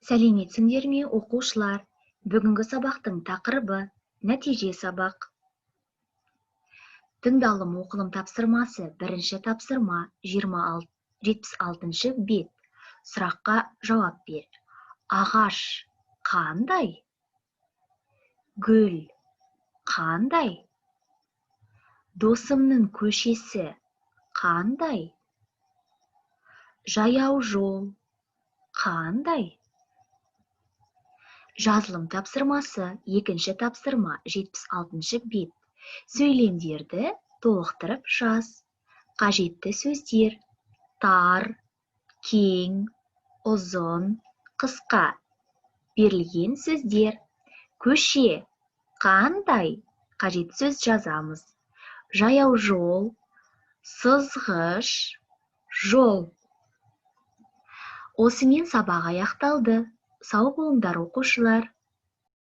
Сәлеметсіңдер ме, оқушылар? Бүгінгі сабақтың тақырыбы нәтиже сабақ. Тыңдалым оқылым тапсырмасы, бірінші тапсырма, 76 бет. Сұраққа жауап бер. Ағаш қандай? Гүл қандай? Досымның көшесі қандай? Жаяу жол қандай? Жазылым тапсырмасы, екінші тапсырма, 76 бет. Сөйлемдерді толықтырып жаз. Қажетті сөздер: тар, кең, ұзын, қысқа. Берілген сөздер: көше қандай? Қажетті сөз жазамыз. Жаяу жол, сызғыш, жол. Осымен сабақ аяқталды. Сау болыңдар, оқушылар.